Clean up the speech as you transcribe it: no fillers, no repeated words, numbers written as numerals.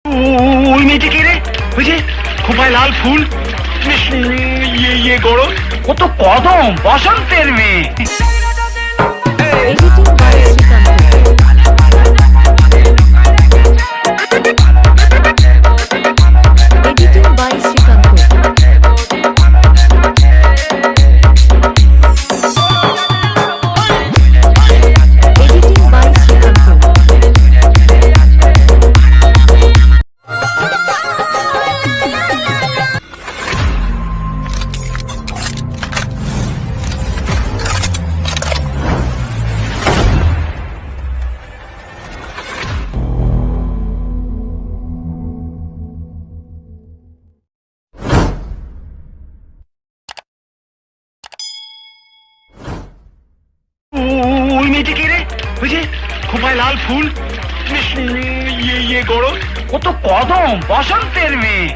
ওই মেয়েটা কে রে? ওই যে খোপায় লাল ফুল, বেশ ইয়ে গরম, কত কদম, বসন্তের মেয়ে। Editing by Srikanth. Editing by Srikanth. Editing by Srikanth. ওই মেয়েটা কে রে? ওই যে খোপায় লাল ফুল, বেশ ইয়ে গরম, কত কদম, বসন্তের মেয়ে।